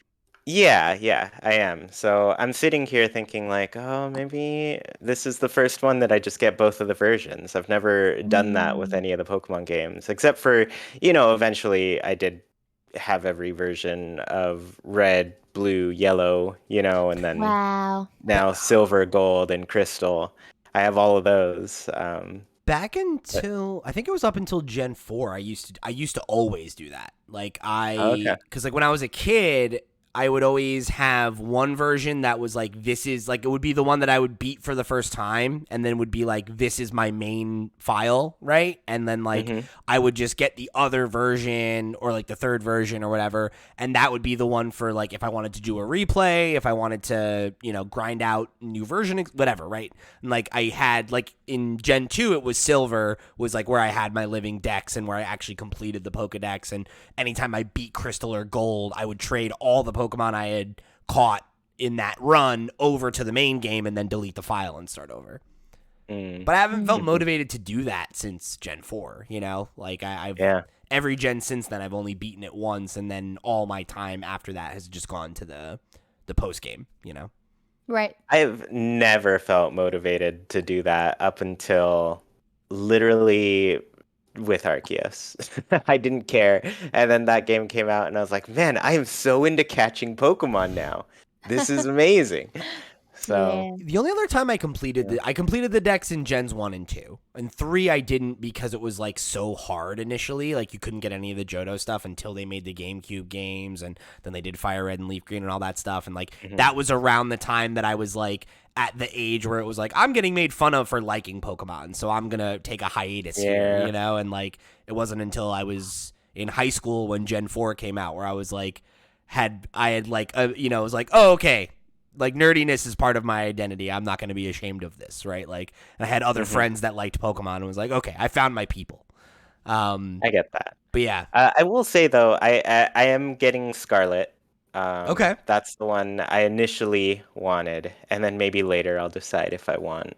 Yeah, I am. So I'm sitting here thinking like, oh, maybe this is the first one that I just get both of the versions. I've never done that with Mm. any of the Pokemon games, except for, eventually I did have every version of red, blue, yellow, and then Wow. now silver, gold, and crystal. I have all of those. Back But until I think it was up until Gen 4, I used to always do that. Like okay. cuz like when I was a kid, I would always have one version that was like this is like it would be the one that I would beat for the first time and then would be like this is my main file, right? And then like Mm-hmm. I would just get the other version or like the third version or whatever, and that would be the one for like if I wanted to do a replay, if I wanted to, grind out new version whatever, right? And like I had like in Gen 2 it was silver was like where I had my living Dex and where I actually completed the Pokedex, and anytime I beat crystal or gold, I would trade all the Pokemon I had caught in that run over to the main game and then delete the file and start over. Mm. But I haven't felt Mm. motivated to do that since Gen 4, Like I've Yeah. every gen since then I've only beaten it once, and then all my time after that has just gone to the post game. Right. I've never felt motivated to do that up until literally with Arceus. I didn't care. And then that game came out and I was like, man, I am so into catching Pokemon now. This is amazing. So, Yeah. The only other time yeah. I completed the decks in Gens 1 and 2. And 3 I didn't because it was like so hard initially. Like you couldn't get any of the Johto stuff until they made the GameCube games, and then they did Fire Red and Leaf Green and all that stuff, and like Mhm. that was around the time that I was like at the age where it was like I'm getting made fun of for liking Pokemon, so I'm going to take a hiatus here, Yeah. and like it wasn't until I was in high school when Gen 4 came out where I was like I had like it was like, "Oh, okay, like nerdiness is part of my identity. I'm not going to be ashamed of this, right?" Like, and I had other Mhm. friends that liked Pokemon and was like, okay, I found my people. Um, I get that. but yeah, I will say though, I am getting Scarlet. okay. That's the one I initially wanted, and then maybe later I'll decide if I want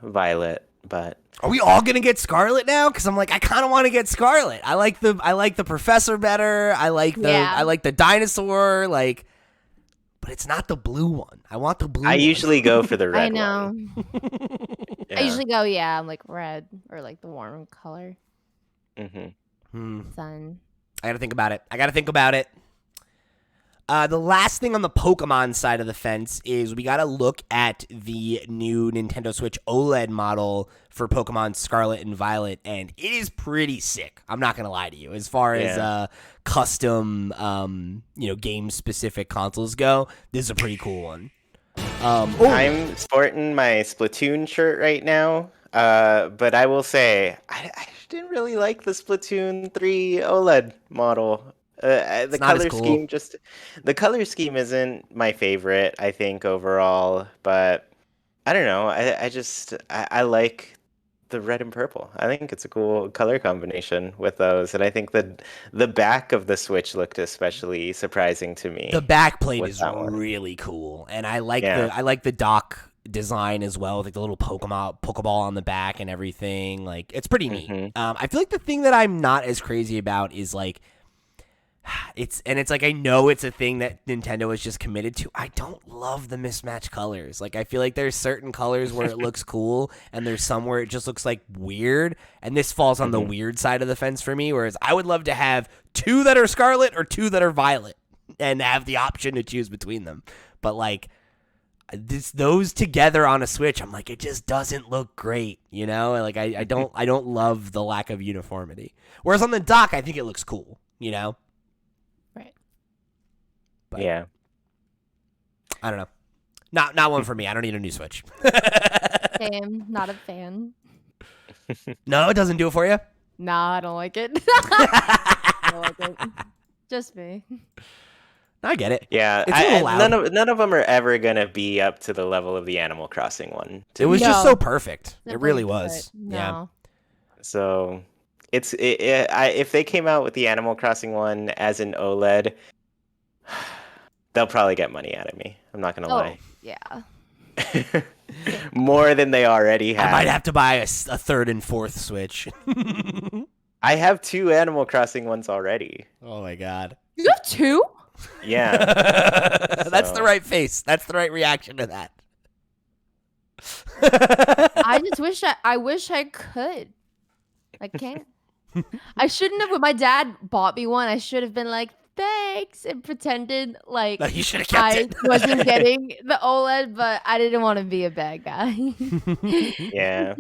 Violet. But Are we all gonna get Scarlet now? Because I'm like, I kind of want to get Scarlet. I like the professor better. I like Yeah. the dinosaur. Like, but it's not the blue one. I want the blue I one. usually go for the I red know. one. I Yeah. usually go, yeah, I'm like red or like the warm color. Hmm. Sun. I gotta think about it. The last thing on the Pokemon side of the fence is we got to look at the new Nintendo Switch OLED model for Pokemon Scarlet and Violet, and it is pretty sick. I'm not going to lie to you. As far as Yeah. custom, game-specific consoles go, this is a pretty cool one. I'm sporting my Splatoon shirt right now, but I will say I didn't really like the Splatoon 3 OLED model. It's not as cool. The color scheme isn't my favorite, I think overall, but I don't know. I like the red and purple. I think it's a cool color combination with those, and I think that the back of the Switch looked especially surprising to The me back plate with is that one. really cool, and I like Yeah. the dock design as well, like the little Pokeball on the back and everything. Like it's pretty neat. Hmm. I feel like the thing that I'm not as crazy about is like it's like I know it's a thing that Nintendo is just committed to. I don't love the mismatched colors. Like I feel like there's certain colors where it looks cool and there's some where it just looks like weird, and this falls on the Hmm. weird side of the fence for me, whereas I would love to have two that are scarlet or two that are violet and have the option to choose between them. But like those together on a Switch, I'm like it just doesn't look great, Like I don't love the lack of uniformity. Whereas on the dock, I think it looks cool. you know? Right. But Yeah. I don't know. Not one for me. I don't need a new Switch. Same. Not a fan. No, it doesn't do it for you? Nah, I don't like it. I don't like it. Just me. I get it. Yeah, It's a little loud. none of them are ever gonna be up to the level of the Animal Crossing one. It was just so perfect. It really Simply was. put, Yeah. no. So if they came out with the Animal Crossing one as an OLED, they'll probably get money out of me. I'm not gonna lie. Yeah. More than they already have. I might have to buy a third and fourth Switch. I have 2 Animal Crossing ones already. Oh my god. You have 2? Yeah. That's the right face. That's the right reaction to that. I just wish I wish I could. I can't. I shouldn't have. When my dad bought me one, I should have been like, thanks, and pretended like No, you should have kept I it. wasn't getting the OLED, but I didn't want to be a bad guy. Yeah.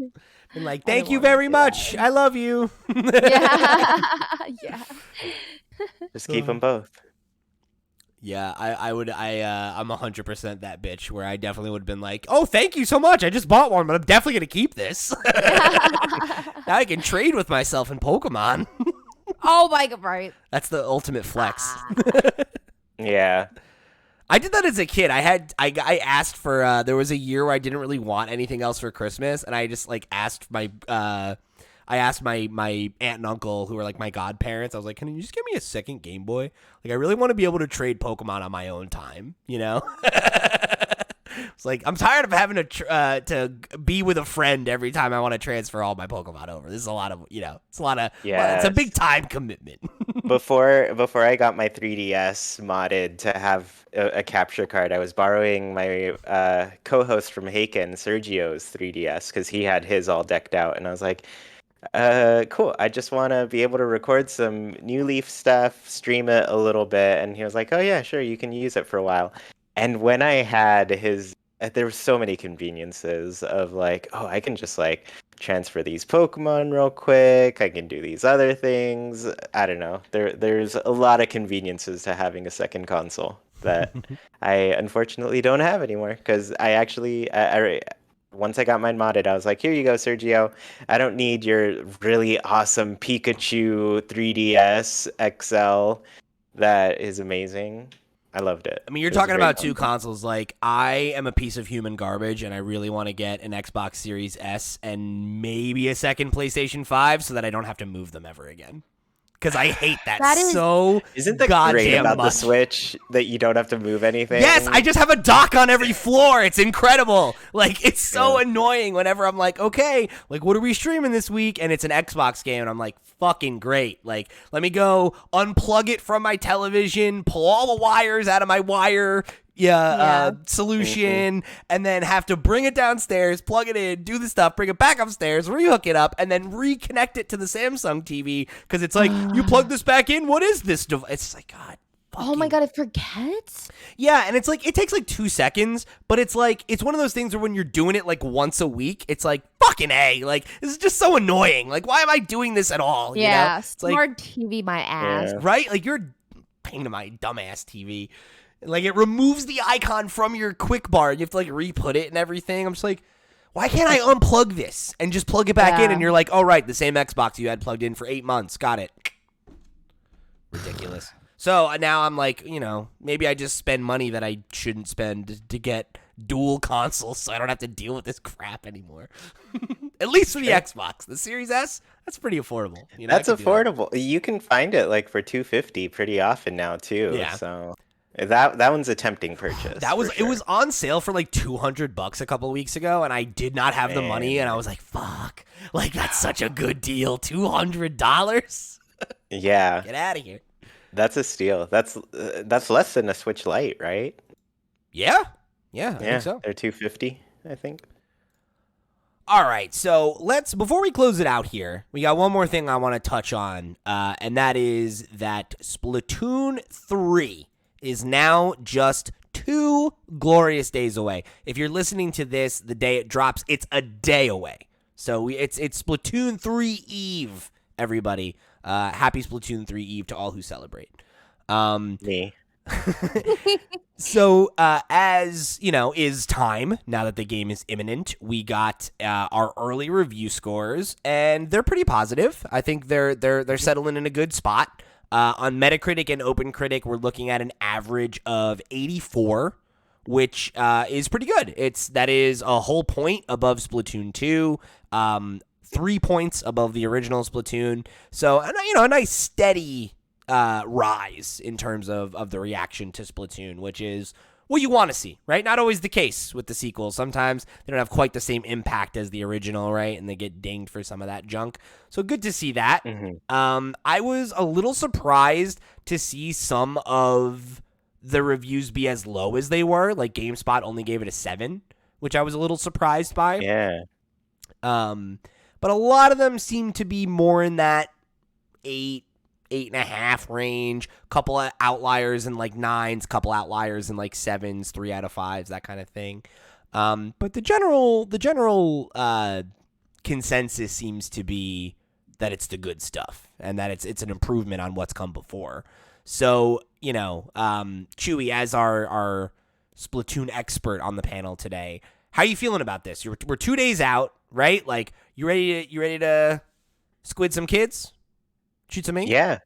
Been like, I thank don't you wanna very do much. that. I love you. Yeah. Yeah. Just keep them both. Yeah, I'm 100% that bitch where I definitely would have been like, oh, thank you so much. I just bought one, but I'm definitely going to keep this. Now I can trade with myself in Pokemon. Oh my god, right. That's the ultimate flex. Yeah. I did that as a kid. I asked for there was a year where I didn't really want anything else for Christmas, and I just like asked my aunt and uncle, who were like my godparents. I was like, can you just give me a second Game Boy? Like, I really want to be able to trade Pokemon on my own time, you know? It's like, I'm tired of having to be with a friend every time I want to transfer all my Pokemon over. This is a lot of, it's a lot of, it's a big time commitment. Before I got my 3DS modded to have a capture card, I was borrowing my co-host from Haken, Sergio's 3DS, because he had his all decked out, and I was like, cool. I just want to be able to record some New Leaf stuff, stream it a little bit. And he was like, oh yeah, sure, you can use it for a while. And when I had there were so many conveniences of like, oh, I can just like transfer these Pokemon real quick. I can do these other things. I don't know. There's a lot of conveniences to having a second console that I unfortunately don't have anymore, because once I got mine modded, I was like, here you go, Sergio. I don't need your really awesome Pikachu 3DS XL. That is amazing. I loved it. I mean, you're It was a talking great about two console. consoles. Like, I am a piece of human garbage, and I really want to get an Xbox Series S and maybe a second PlayStation 5 so that I don't have to move them ever again. Because I hate that, so Isn't that goddamn great about much. the Switch, that you don't have to move anything? Yes, I just have a dock on every floor. It's incredible. Like, it's so annoying whenever I'm like, okay, like, what are we streaming this week? And it's an Xbox game, and I'm like, fucking great. Like, let me go unplug it from my television, pull all the wires out of my wire solution, and then have to bring it downstairs, plug it in, do the stuff, bring it back upstairs, rehook it up, and then reconnect it to the Samsung TV, because it's like, you plug this back in, what is this device? It's like, God. Oh my god, it forgets? Yeah, and it's like, it takes like 2 seconds, but it's like, it's one of those things where when you're doing it like once a week, it's like, fucking A, like, this is just so annoying. Like, why am I doing this at all? Yeah, you know? It's smart like, TV my ass. right? Like, you're a pain in my dumbass TV. Like, it removes the icon from your quick bar. You have to like re-put it and everything. I'm just like, why can't I unplug this and just plug it back in? And you're like, oh, right, the same Xbox you had plugged in for 8 months. Got it. Ridiculous. So now I'm like, maybe I just spend money that I shouldn't spend to get dual consoles so I don't have to deal with this crap anymore. At least for the Xbox. The Series S, that's pretty affordable. That's affordable. You can find it like for $250 pretty often now too. Yeah. So that one's a tempting purchase. It was on sale for like $200 a couple weeks ago, and I did not have the money, and I was like, fuck. Like, that's such a good deal. $200? Yeah. Get out of here. That's a steal. That's less than a Switch Lite, right? Yeah. I think so. They're $250, I think. All right, so before we close it out here, we got one more thing I want to touch on, and that is that Splatoon 3 is now just 2 glorious days away. If you're listening to this the day it drops, it's a day away. So it's Splatoon 3 Eve, everybody. Happy Splatoon 3 Eve to all who celebrate. Um, Me. So, as you know, is time now that the game is imminent. We got our early review scores, and they're pretty positive. I think they're settling in a good spot. On Metacritic and OpenCritic, we're looking at an average of 84, which is pretty good. That is a whole point above Splatoon 2. 3 points above the original Splatoon. So, a nice steady rise in terms of the reaction to Splatoon, which is what you want to see, right? Not always the case with the sequels. Sometimes they don't have quite the same impact as the original, right? And they get dinged for some of that junk. So good to see that. I was a little surprised to see some of the reviews be as low as they were. Like GameSpot only gave it a 7, which I was a little surprised by. Yeah. But a lot of them seem to be more in that 8.5 range, couple of outliers in like 9s, couple outliers in like 7s, 3 out of 5s, that kind of thing. But the general consensus seems to be that it's the good stuff and that it's an improvement on what's come before. So, Chuy, as our Splatoon expert on the panel today, how are you feeling about this? We're 2 days out, right? Like, you ready to squid some kids? Shoot some ink? Yeah.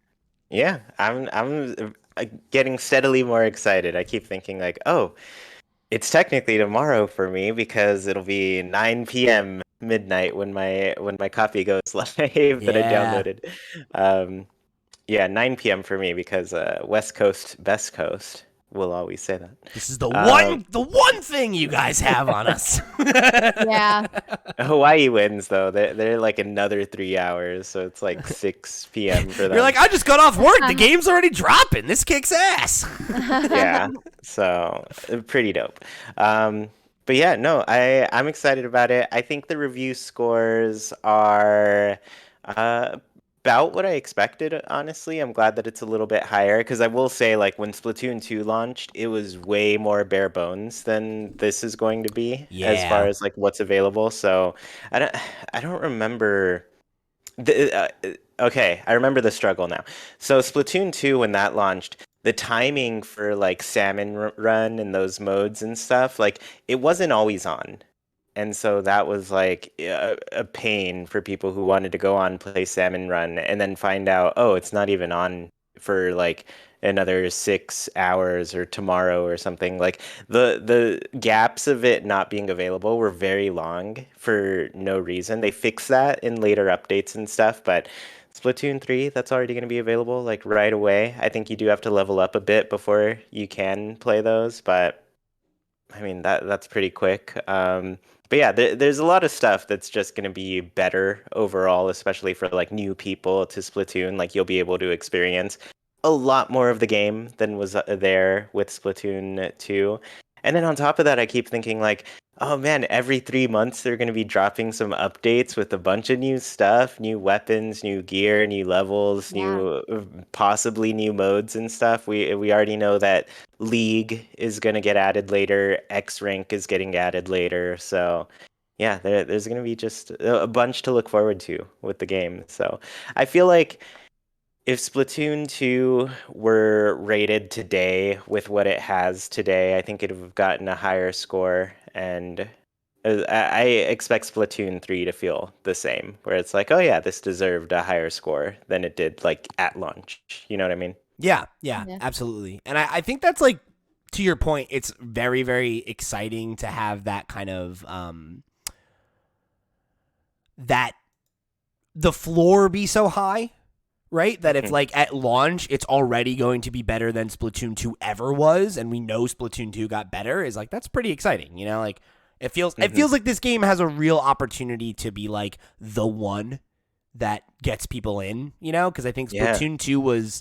I'm getting steadily more excited. I keep thinking like, oh, it's technically tomorrow for me because it'll be 9 p.m. midnight when my copy goes live that I downloaded. 9 p.m. for me because West Coast, best coast. We'll always say that. This is the one thing you guys have on us. Yeah. Hawaii wins though. They're like another 3 hours, so it's like 6 p.m. for them. You're like, I just got off work. The game's already dropping. This kicks ass. Yeah, so pretty dope. But yeah, no, I'm excited about it. I think the review scores are about what I expected, honestly. I'm glad that it's a little bit higher because I will say, like, when Splatoon 2 launched, it was way more bare bones than this is going to be as far as like what's available. So I don't remember. Okay, I remember the struggle now. So Splatoon 2, when that launched, the timing for like Salmon Run and those modes and stuff, like it wasn't always on. And so that was like a pain for people who wanted to go on play Salmon Run and then find out, oh, it's not even on for like another 6 hours or tomorrow or something. Like the gaps of it not being available were very long for no reason. They fixed that in later updates and stuff, but Splatoon 3, that's already going to be available like right away. I think you do have to level up a bit before you can play those, but I mean that's pretty quick. But yeah, there's a lot of stuff that's just going to be better overall, especially for like new people to Splatoon. Like you'll be able to experience a lot more of the game than was there with Splatoon 2. And then on top of that, I keep thinking like, oh man, every 3 months they're going to be dropping some updates with a bunch of new stuff, new weapons, new gear, new levels, new possibly new modes and stuff. We already know that League is going to get added later, X Rank is getting added later. So yeah, there's going to be just a bunch to look forward to with the game. So I feel like if Splatoon 2 were rated today with what it has today, I think it would have gotten a higher score. And I expect Splatoon 3 to feel the same, where it's like, oh yeah, this deserved a higher score than it did like at launch. You know what I mean? Yeah, absolutely. And I think that's like, to your point, it's very, very exciting to have that kind of, that the floor be so high. Right? That if like at launch, it's already going to be better than Splatoon 2 ever was. And we know Splatoon 2 got better is like, that's pretty exciting. Like it feels like this game has a real opportunity to be like the one that gets people in, cause I think Splatoon 2 was,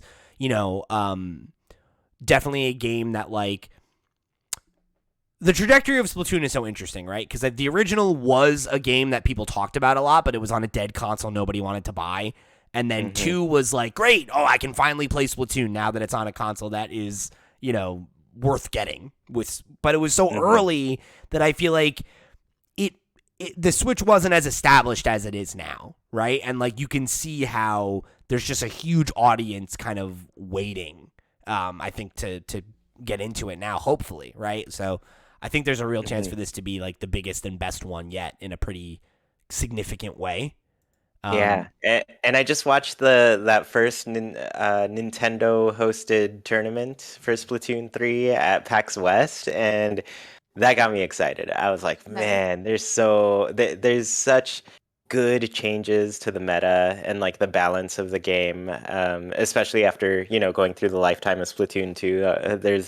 definitely a game that like the trajectory of Splatoon is so interesting, right? Cause the original was a game that people talked about a lot, but it was on a dead console nobody wanted to buy. And then 2 was like, great, oh, I can finally play Splatoon now that it's on a console that is, worth getting. But it was so early that I feel like the Switch wasn't as established as it is now, right? And like you can see how there's just a huge audience kind of waiting, I think, to get into it now, hopefully, right? So I think there's a real chance for this to be like the biggest and best one yet in a pretty significant way. Yeah, and I just watched that first Nintendo hosted tournament for Splatoon 3 at PAX West, and that got me excited. I was like, Nice. man, there's such good changes to the meta and like the balance of the game, especially after, going through the lifetime of Splatoon 2.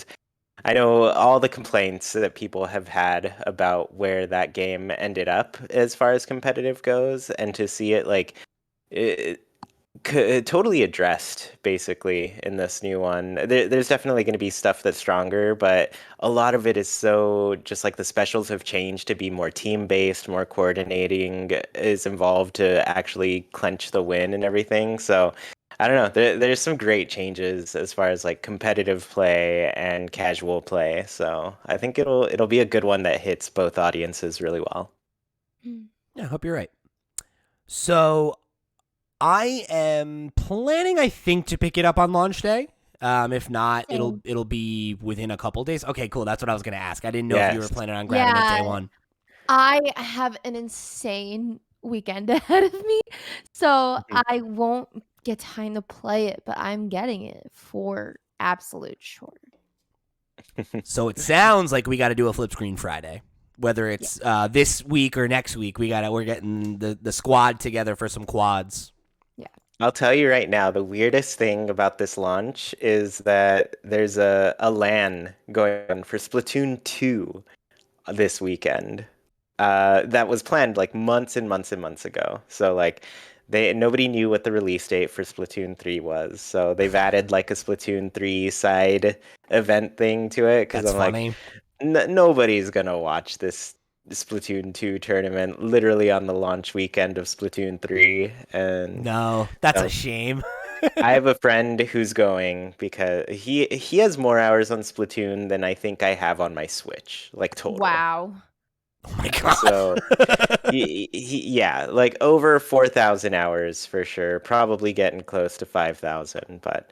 I know all the complaints that people have had about where that game ended up as far as competitive goes, and to see it like it, totally addressed basically in this new one. There's definitely going to be stuff that's stronger, but a lot of it is so just like the specials have changed to be more team based, more coordinating is involved to actually clench the win and everything. So I don't know. There's some great changes as far as like competitive play and casual play. So I think it'll be a good one that hits both audiences really well. Yeah, I hope you're right. So I am planning, I think, to pick it up on launch day. If not, Same. it'll be within a couple days. Okay, cool. That's what I was gonna ask. I didn't know if you were Yes. planning on grabbing it day Yeah, one. I have an insane weekend ahead of me, so Mhm. I won't get time to play it, but I'm getting it for absolute sure. So it sounds like we got to do a flip screen Friday, whether Yeah. it's this week or next week. We're getting the squad together for some quads. I'll tell you right now, the weirdest thing about this launch is that there's a LAN going on for Splatoon 2 this weekend. That was planned like months and months and months ago. So like nobody knew what the release date for Splatoon 3 was. So they've added like a Splatoon 3 side event thing to it because That's I'm like, funny. nobody's gonna watch this Splatoon 2 tournament literally on the launch weekend of Splatoon 3. And No, that's a so shame. I have a friend who's going because he has more hours on Splatoon than I think I have on my Switch, like total. Wow. Oh my god. So yeah, like over 4,000 hours for sure, probably getting close to 5,000. But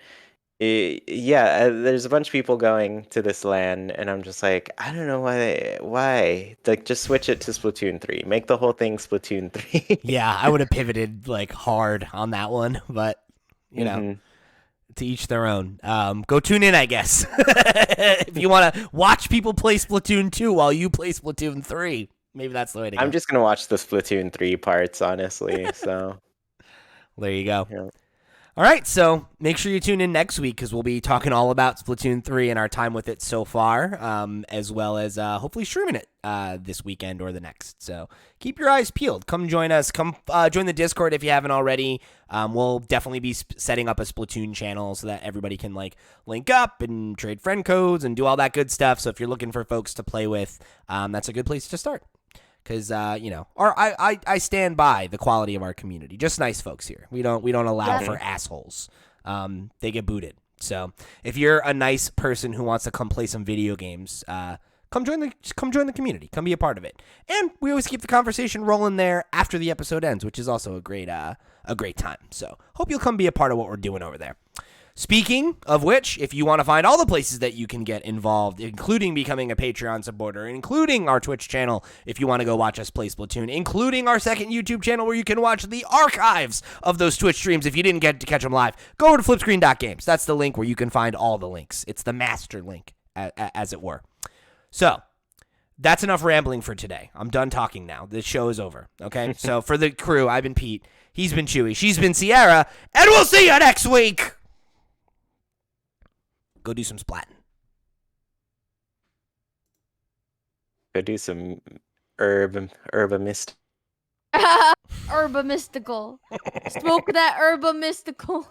yeah, there's a bunch of people going to this LAN, and I'm just like, I don't know why. Like, just switch it to Splatoon 3. Make the whole thing Splatoon 3. Yeah, I would have pivoted like hard on that one, but you know, hmm to each their own. Go tune in, I guess, if you want to watch people play Splatoon 2 while you play Splatoon 3. Maybe that's the way to I'm go. just gonna watch the Splatoon 3 parts, honestly. So, There you go. yeah. All right, so make sure you tune in next week because we'll be talking all about Splatoon 3 and our time with it so far, as well as hopefully streaming it this weekend or the next. So keep your eyes peeled. Come join us. Come join the Discord if you haven't already. We'll definitely be setting up a Splatoon channel so that everybody can like link up and trade friend codes and do all that good stuff. So if you're looking for folks to play with, that's a good place to start. Because I stand by the quality of our community. Just nice folks here. We don't allow for assholes. They get booted. So if you're a nice person who wants to come play some video games, come join the community. Come be a part of it. And we always keep the conversation rolling there after the episode ends, which is also a great time. So hope you'll come be a part of what we're doing over there. Speaking of which, if you want to find all the places that you can get involved, including becoming a Patreon supporter, including our Twitch channel if you want to go watch us play Splatoon, including our second YouTube channel where you can watch the archives of those Twitch streams if you didn't get to catch them live, go over to flipscreen.games. That's the link where you can find all the links. It's the master link, as it were. So, that's enough rambling for today. I'm done talking now. This show is over, okay? So, for the crew, I've been Pete. He's been Chuy. She's been Sierra. And we'll see you next week! Go do some splatting. Go do some herba mist. Herba mystical. Smoke that herba mystical.